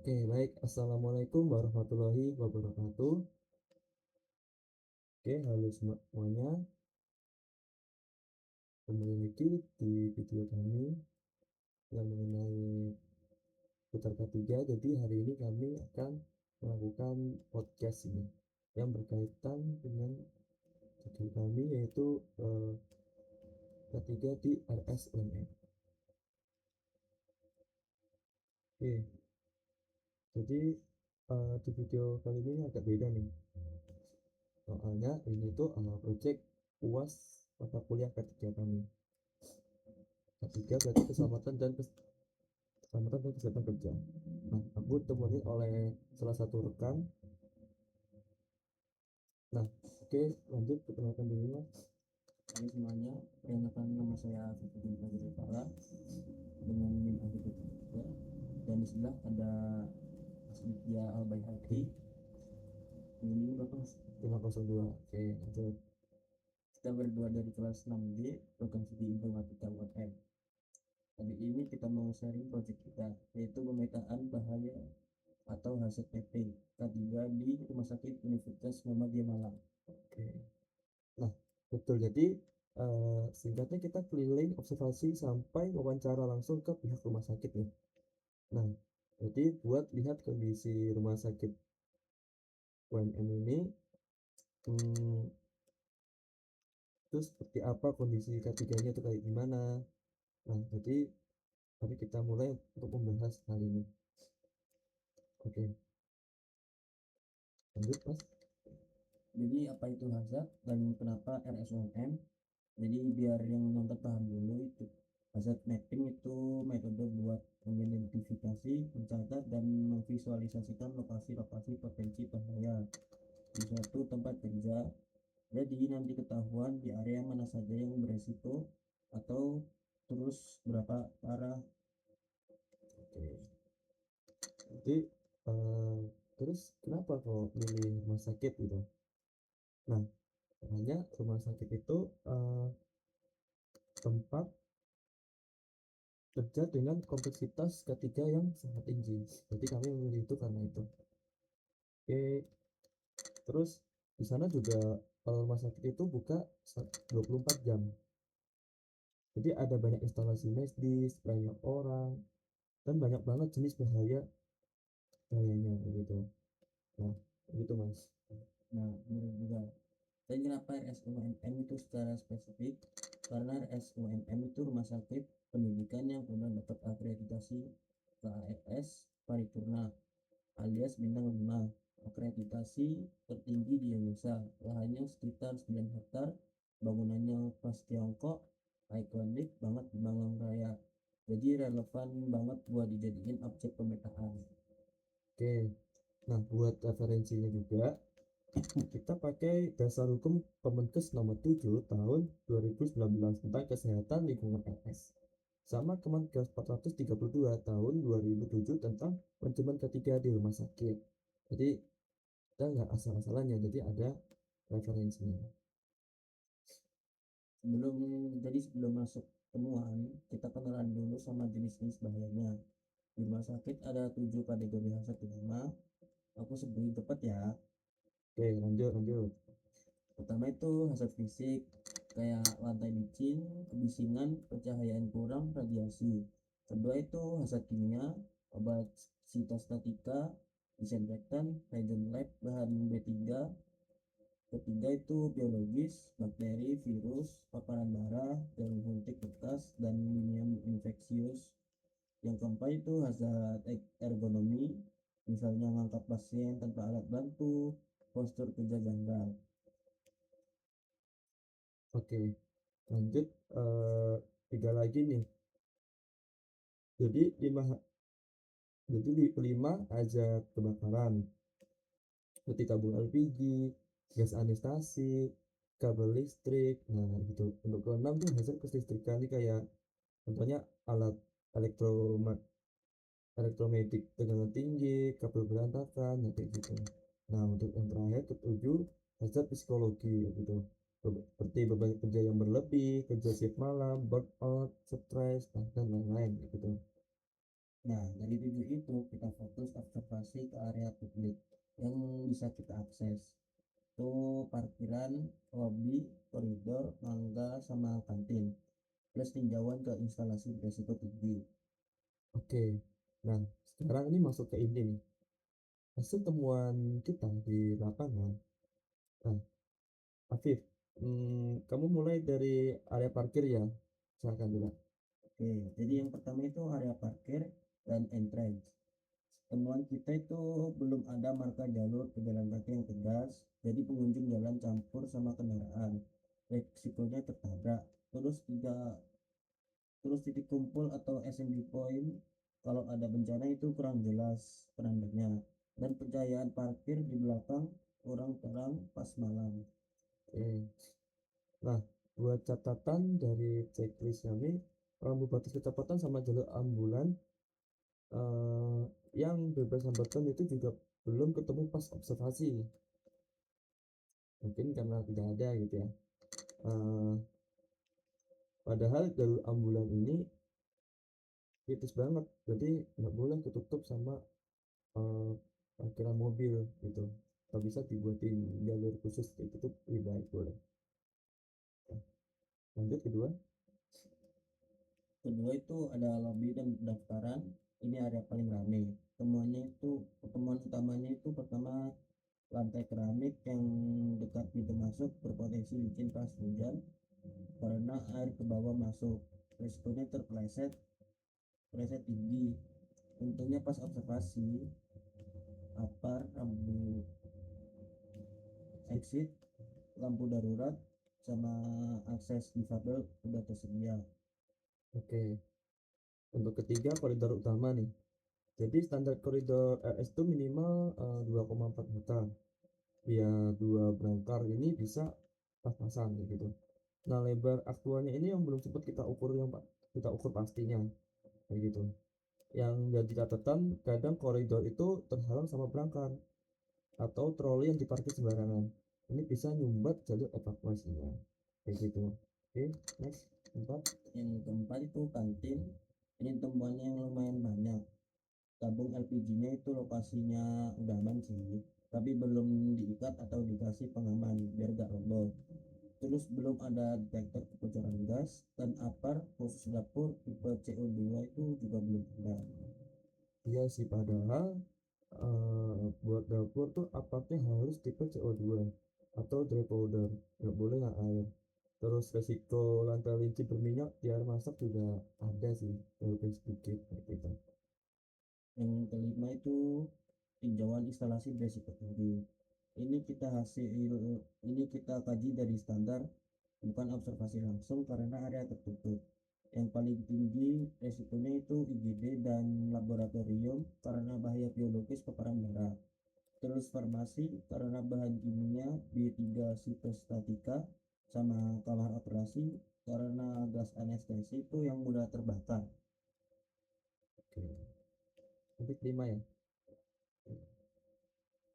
Oke, baik. Assalamualaikum warahmatullahi wabarakatuh. Oke, halo semuanya. Kembali lagi di video kami yang mengenai putar ketiga. Jadi hari ini kami akan melakukan podcast ini yang berkaitan dengan judul kami yaitu ketiga di RSUMM. Oke, jadi di video kali ini agak beda nih. Soalnya ini tuh project UAS mata kuliah ketiga kami. Ketiga berarti keselamatan dan kesehatan kerja. Nah, aku ditemani oleh salah satu rekan. Nah, oke, lanjut perkenalkan diri Mas. Halo semuanya, perkenalkan nama saya Fikri Fajri Kepala dengan NIM ID 3 dan di sebelah ada Mas Ditya Albayhaqi. Ini berapa Mas? 502. Oke, lanjut. Kita berdua dari kelas 6D program studi informatika UNM. Kali ini kita mau sharing project kita, yaitu pemetaan bahaya atau hazard mapping K3 di Rumah Sakit Universitas Muhammadiyah Malang. Oke. Nah, betul. Jadi singkatnya kita keliling observasi sampai wawancara langsung ke pihak rumah sakit nih. Nah, jadi buat lihat kondisi rumah sakit UMM ini, terus seperti apa kondisi ketiganya itu kayak gimana. Nah, jadi mari kita mulai untuk membahas hal ini. Oke, lanjut Mas. Jadi apa itu hazard dan kenapa RSUMM? Jadi biar yang nonton paham dulu, itu hazard mapping itu metode buat mengidentifikasi, mencatat dan memvisualisasikan lokasi-lokasi potensi bahaya di suatu tempat kerja. Jadi nanti ketahuan di area mana saja yang beresiko atau terus berapa parah. Oke, jadi eh, terus kenapa kok milih rumah sakit gitu? Nah, makanya rumah sakit itu tempat kerja dengan kompleksitas ketiga yang sangat tinggi. Jadi kami memilih itu karena itu. Oke, terus di sana juga rumah sakit itu buka 24 jam. Jadi ada banyak instalasi medis, banyak orang, dan banyak banget jenis bahayanya begitu. Nah, begitu Mas. Nah, benar juga. Dan kenapa RSUMM itu secara spesifik? Karena RSUMM itu rumah sakit pendidikan yang sudah dapat akreditasi KAFS paripurna alias bintang 5, akreditasi tertinggi di Indonesia. Lahannya sekitar 9 hektar, bangunannya khas Tiongkok, ikonik banget di Malang Raya. Jadi relevan banget buat dijadiin objek pemetaan. Oke, nah buat referensinya juga kita pakai dasar hukum Permenkes nomor 7 tahun 2019 tentang kesehatan lingkungan RS sama Kemenkes 432 tahun 2007 tentang manajemen ketiga di rumah sakit. Jadi kita nggak asal-asalannya, jadi ada referensinya. Sebelum masuk temuan, kita kenalan dulu sama jenis-jenis bahayanya. Di rumah sakit ada 7 kategori hazard utama. Aku sebutin tepat ya. Oke, lanjut. Pertama itu hazard fisik, kayak lantai licin, kebisingan, pencahayaan kurang, radiasi. Kedua itu hazard kimia, obat sitostatika, disinfektan, reagent lab, bahan B3. Ketiga itu biologis, bakteri, virus, paparan darah, jarum suntik bekas, dan minum infeksius. Yang keempat itu hazard ergonomi, misalnya mengangkat pasien tanpa alat bantu, postur kerja janggal. Oke, lanjut. Tiga lagi nih. Jadi di kelima aja kebakaran seperti tabung LPG, gas anestasi, kabel listrik. Nah, gitu. Untuk keenam tuh hasil kelistrikan nih kayak contohnya alat elektro elektromagnetik tegangan tinggi, kabel berantakan, nah kayak gitu. Nah, untuk yang terakhir ketujuh hazard psikologi gitu. Seperti beban kerja yang berlebih, kerja shift malam, burnout, stres, dan lain-lain gitu. Nah, dari tujuh itu kita fokus observasi ke area publik yang bisa kita akses. Itu parkiran, lobi, koridor, mangga, sama kantin. Plus tinjauan ke instalasi beresiko tinggi. Oke, nah sekarang ini masuk ke ini nih, hasil temuan kita di lapangan. Nah, Afif, kamu mulai dari area parkir ya, silakan dulu. Oke, jadi yang pertama itu area parkir dan entrance. Temuan kita itu belum ada marka jalur pejalan kaki yang tegas, jadi pengunjung jalan campur sama kendaraan. Resikonya tertabrak. Terus titik kumpul atau assembly point kalau ada bencana itu kurang jelas penandanya. Dan pencahayaan parkir di belakang kurang terang pas malam. Oke. Nah, buat catatan dari checklist kami, rambu batas kecepatan sama jalur ambulan eh, yang bebas hambatan itu juga belum ketemu pas observasi. Mungkin karena tidak ada gitu ya. Eh, Padahal jalur ambulan ini kritis banget, jadi nggak boleh ketutup sama eh, parkiran mobil gitu. Kalau bisa dibuatin jalur khusus kayak gitu lebih baik boleh. Nah, lanjut kedua. Kedua itu ada lobby dan pendaftaran. Ini area paling ramai. Pertemuan utamanya itu pertama lantai keramik yang dekat pintu masuk berpotensi licin pas hujan karena air ke bawah masuk. Resikonya preset tinggi. Untungnya pas observasi, rambu exit, lampu darurat, sama akses difabel udah tersedia. Oke, untuk ketiga koridor utama nih. Jadi standar koridor RS itu minimal 2,4 meter. Biar dua brangkar ini bisa pas-pasan kayak gitu. Nah, lebar aktualnya ini yang belum sempat kita ukur pastinya kayak gitu. Yang jadi catatan, kadang koridor itu terhalang sama brangkar atau troli yang diparkir sembarangan. Ini bisa nyumbat jalur evakuasinya kayak gitu. Oke, next. Empat. Yang keempat itu kantin. Ini temuannya yang lumayan banyak. Tabung LPG-nya itu lokasinya udah aman sih, tapi belum diikat atau dikasih pengaman biar gak roboh. Terus belum ada detektor kebocoran gas dan apar khusus dapur tipe CO2 itu juga belum ada. Iya sih, padahal buat dapur tuh aparatnya harus tipe CO2 atau dry powder, nggak boleh yang air. Terus resiko lantai licin berminyak di air masak juga ada sih, walaupun sedikit kayak gitu. Yang kelima itu tinjauan instalasi beresiko tinggi. Ini kita hasil ini kita kaji dari standar, bukan observasi langsung karena area tertutup. Yang paling tinggi resikonya itu IGD dan laboratorium karena bahaya biologis paparan darah. Terus farmasi karena bahan kimia, B3 sitostatika, sama kamar operasi karena gas anestesi itu yang mudah terbakar. Oke, nanti kelima ya.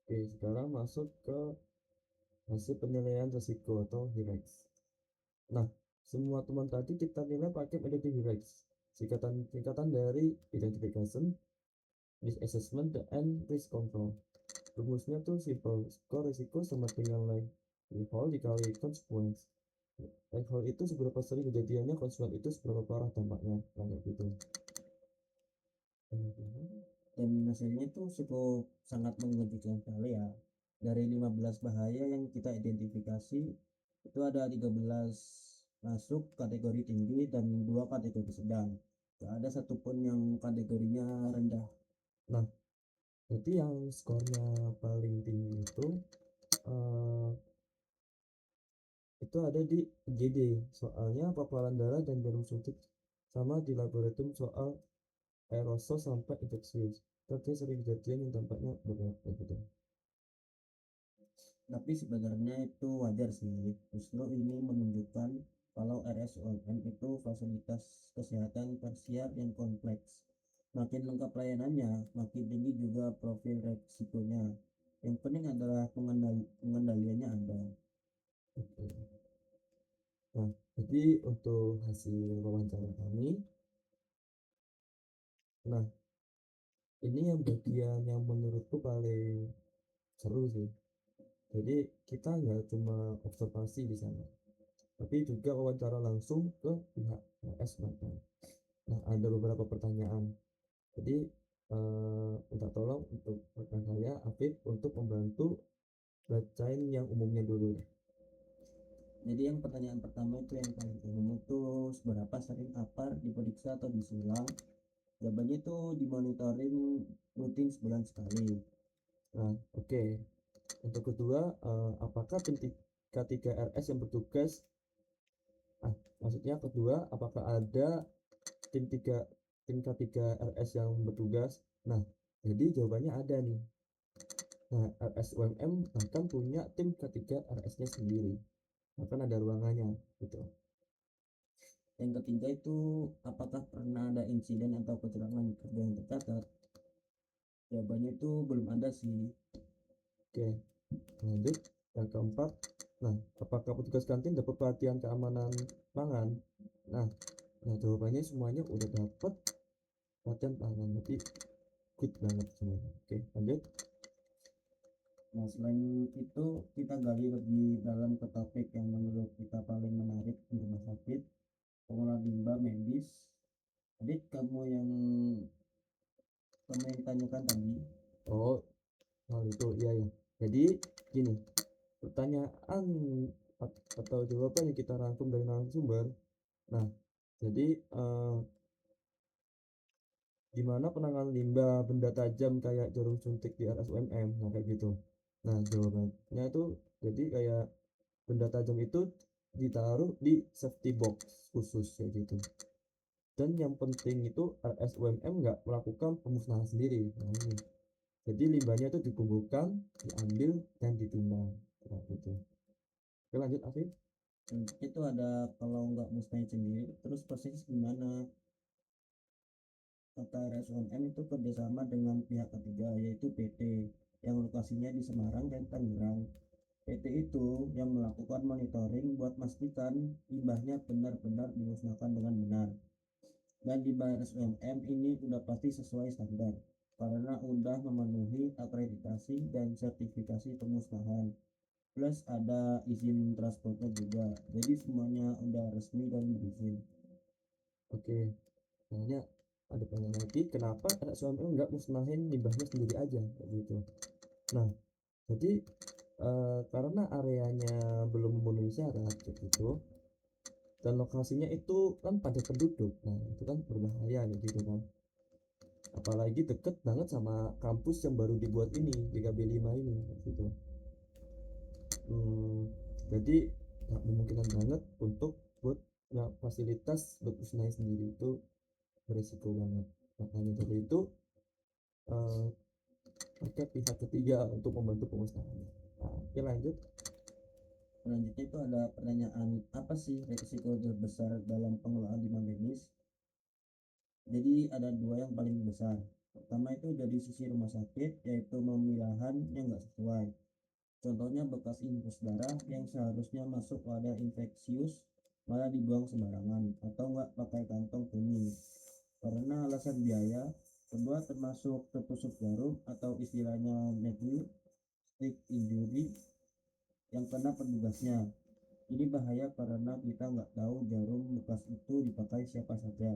Oke, sekarang masuk ke hasil penilaian risiko atau HIREX. Nah, semua teman tadi kita nilai pakai metode HIREX, singkatan dari Identification, Risk Assessment, and Risk Control. Rumusnya tuh simple, skor risiko sama dengan livehole dikali consequence. Livehole itu seberapa sering kejadiannya, consequence itu seberapa parah dampaknya, kayak gitu. Dan hasilnya itu cukup sangat mengejutkan sekali ya. Dari 15 bahaya yang kita identifikasi itu ada 13 masuk kategori tinggi dan 2 kategori sedang. Gak ada satupun yang kategorinya rendah. Nah, jadi yang skornya paling tinggi eh, itu ada di IGD, soalnya paparan darah dan jarum suntik, sama di laboratorium soal aerosol sampai infeksius. Tapi sering kejadian yang dampaknya berat gitu. Tapi sebenarnya itu wajar sih. Justru ini menunjukkan kalau RSUMM itu fasilitas kesehatan tersier yang kompleks. Makin lengkap layanannya, makin tinggi juga profil resikonya. Yang penting adalah pengendaliannya ada. Oke. Nah, jadi untuk hasil wawancara kami, nah ini yang bagian yang menurutku paling seru sih. Jadi kita nggak cuma observasi di sana, tapi juga wawancara langsung ke pihak RS bahkan. Nah, ada beberapa pertanyaan. Jadi minta tolong untuk rekan saya Afif untuk membantu bacain yang umumnya dulu. Jadi yang pertanyaan pertama itu yang paling umum itu seberapa sering APAR diperiksa atau disulang. Jawabannya itu dimonitoring rutin sebulan sekali. Nah, oke. Untuk kedua, apakah tim K3RS yang bertugas, maksudnya kedua, apakah ada tim 3 tim K3RS yang bertugas? Nah, jadi jawabannya ada nih. Nah, RSUMM bahkan punya tim K3RS-nya sendiri. Bahkan ada ruangannya gitu. Yang ketiga itu apakah pernah ada insiden atau kecelakaan kerja yang tercatat. Jawabannya itu belum ada sih. Oke, lanjut. Yang keempat, nah, apakah petugas kantin dapat pelatihan keamanan pangan? Nah, jawabannya semuanya udah dapat pelatihan pangan, berarti good banget semuanya. Oke, lanjut. Nah, selain itu kita gali lebih dalam ke topik yang menurut kita paling menarik di rumah sakit, pengolahan limbah medis. Jadi kamu yang ditanyakan tadi. Oh, hal itu iya ya. Jadi gini, pertanyaan atau jawaban yang kita rangkum dari narasumber. Nah, jadi gimana penanganan limbah benda tajam kayak jarum suntik di RSUMM, nah kayak gitu. Nah, jawabannya itu jadi kayak benda tajam itu ditaruh di safety box khusus kayak gitu. Dan yang penting itu RSUMM nggak melakukan pemusnahan sendiri. Nah, ini. Jadi limbahnya itu dikumpulkan, diambil, dan ditimbang. Nah, gitu. Oke, lanjut Afif. Itu ada kalau nggak musnah sendiri, terus proses gimana? Kata RSUMM itu kerjasama dengan pihak ketiga yaitu PT yang lokasinya di Semarang dan Tangerang. PT itu yang melakukan monitoring buat memastikan limbahnya benar-benar dimusnahkan dengan benar. Dan di RSUMM ini udah pasti sesuai standar karena udah memenuhi akreditasi dan sertifikasi pemusnahan. Plus ada izin transportnya juga. Jadi semuanya udah resmi dan berizin. Oke, tanya ada pertanyaan lagi, kenapa RSUMM nggak musnahin limbahnya sendiri aja kayak gitu. Nah, jadi karena areanya belum memenuhi syarat kayak gitu, dan lokasinya itu kan padat penduduk, nah itu kan berbahaya kayak gitu kan, apalagi deket banget sama kampus yang baru dibuat ini GKB 5 ini gitu. Jadi nggak memungkinkan banget untuk buat fasilitas buat usahanya sendiri, itu berisiko banget. Makanya dari itu pakai pihak ketiga untuk membantu pemusnahannya. Nah, oke, lanjut. Selanjutnya itu ada pertanyaan, apa sih risiko terbesar dalam pengelolaan limbah medis? Jadi ada dua yang paling besar. Pertama itu dari sisi rumah sakit, yaitu pemilahan yang nggak sesuai. Contohnya bekas infus darah yang seharusnya masuk wadah infeksius malah dibuang sembarangan atau nggak pakai kantong kuning karena alasan biaya. Kedua termasuk tertusuk jarum atau istilahnya needle stick injury yang kena petugasnya. Ini bahaya karena kita nggak tahu jarum bekas itu dipakai siapa saja.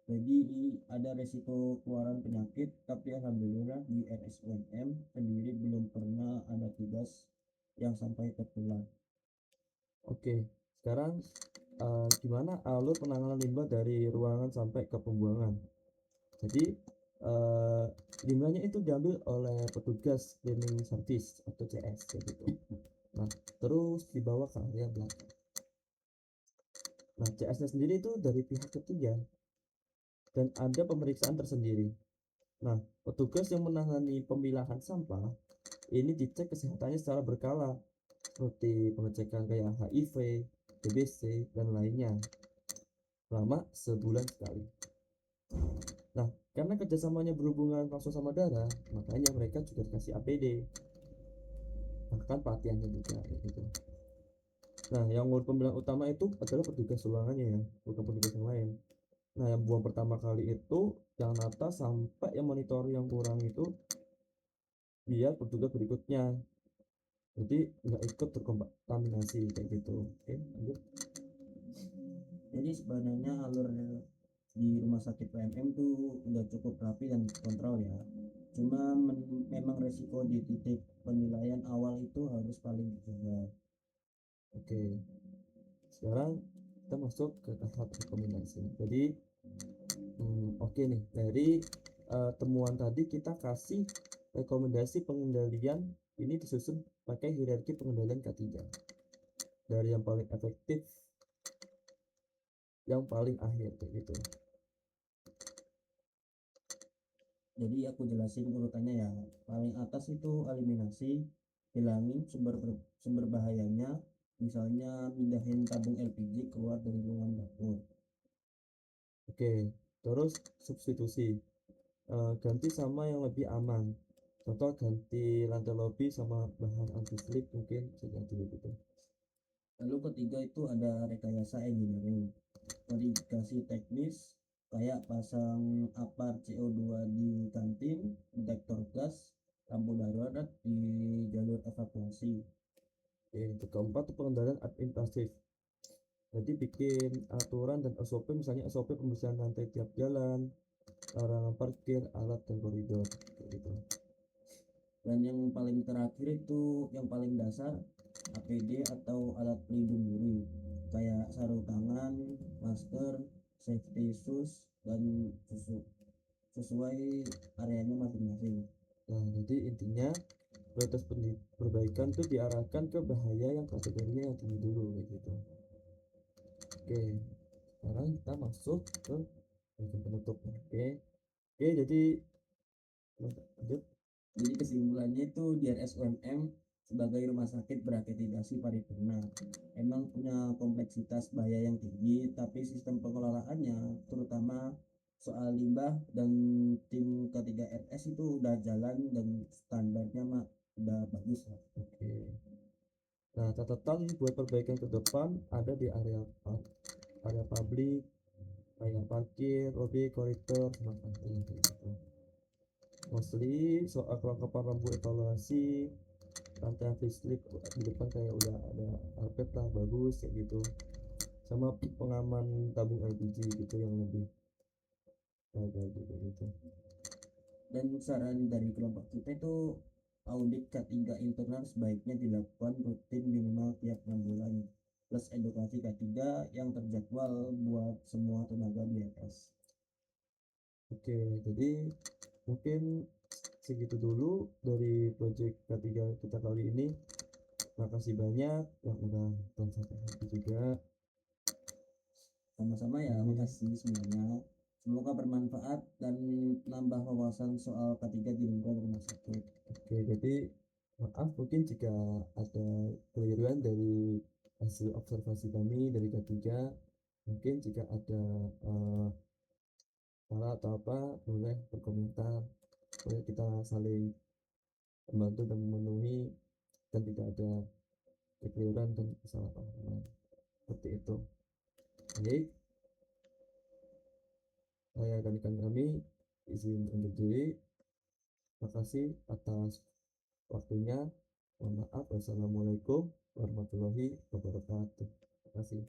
Jadi ada resiko keluaran penyakit, tapi alhamdulillah di RSUMM sendiri belum pernah ada tugas yang sampai tertular. Oke, sekarang gimana alur penanganan limbah dari ruangan sampai ke pembuangan. Jadi limbahnya itu diambil oleh petugas cleaning service atau CS kayak gitu. Nah, terus dibawa ke area belakang. Nah, CS-nya sendiri itu dari pihak ketiga dan ada pemeriksaan tersendiri. Nah, petugas yang menangani pemilahan sampah ini dicek kesehatannya secara berkala, seperti pengecekan kayak HIV, TBC, dan lainnya selama sebulan sekali. Nah, karena kerjasamanya berhubungan langsung sama darah, makanya mereka juga dikasih APD, bahkan pelatihannya juga gitu. Nah, yang ngurus pemilihan utama itu adalah petugas ruangannya ya, bukan petugas yang lain. Nah, yang buang pertama kali itu yang nata sampai yang monitor yang kurang itu biar petugas berikutnya. Jadi nggak ikut terkontaminasi kayak gitu. Oke, lanjut. Jadi sebenarnya alur di rumah sakit PMM tuh udah cukup rapi dan kontrol ya. Cuma memang resiko di titik penilaian awal itu harus paling dijaga. Oke, sekarang kita masuk ke tahap rekomendasi. Jadi oke nih, dari temuan tadi kita kasih rekomendasi pengendalian ini disusun pakai hierarki pengendalian K3 dari yang paling efektif yang paling akhir kayak gitu. Jadi aku jelasin urutannya ya. Paling atas itu eliminasi, hilangin sumber bahayanya, misalnya mindahin tabung LPG keluar dari ruangan dapur. Oke, terus substitusi. Ganti sama yang lebih aman, contoh ganti lantai lobby sama bahan anti slip mungkin seperti gitu. Lalu ketiga itu ada rekayasa engineering, verifikasi teknis kayak pasang apar CO2 di kantin, detektor gas, lampu darurat di jalur evakuasi. Oke, untuk keempat itu pengendalian administratif, jadi bikin aturan dan SOP, misalnya SOP pembersihan lantai tiap jalan, larangan parkir, alat dan koridor kayak gitu. Dan yang paling terakhir itu yang paling dasar, APD atau alat pelindung diri kayak sarung tangan, masker, safety shoes, dan sesuai areanya masing-masing. Nah, jadi intinya prioritas perbaikan tuh diarahkan ke bahaya yang kategorinya yang tinggi dulu kayak gitu. Oke, sekarang kita masuk ke bagian penutup. Oke, jadi lanjut. Jadi kesimpulannya itu di RSUMM sebagai rumah sakit berakreditasi paripurna emang punya kompleksitas bahaya yang tinggi, tapi sistem pengelolaannya terutama soal limbah dan tim K3RS itu udah jalan dan standarnya mah udah bagus lah. Oke. Nah, catatan buat perbaikan ke depan ada di area publik, kayak parkir, lobby, koridor, sama kantin kayak gitu. Mostly soal kelengkapan lampu evaluasi, rantai anti slip di depan kayak udah ada karpet lah bagus kayak gitu. Sama pengaman tabung LPG gitu yang lebih kayak gitu. Dan saran dari kelompok kita itu audit K3 internal sebaiknya dilakukan rutin minimal tiap 6 bulan plus edukasi K3 yang terjadwal buat semua tenaga di RS. Oke, jadi mungkin segitu dulu dari project K3 kita kali ini. Makasih banyak yang udah nonton sampai habis juga. Sama-sama ya, makasih semuanya. Semoga bermanfaat dan nambah wawasan soal K3 di lingkungan rumah sakit. Oke, jadi maaf mungkin jika ada keliruan dari hasil observasi kami dari K3. Mungkin jika ada salah atau apa boleh berkomentar, boleh kita saling membantu dan memenuhi dan tidak ada kekeliruan dan kesalahpahaman seperti itu. Baik, saya dan rekan kami izin undur diri. Terima kasih atas waktunya. Mohon maaf. Wassalamualaikum warahmatullahi wabarakatuh. Terima kasih.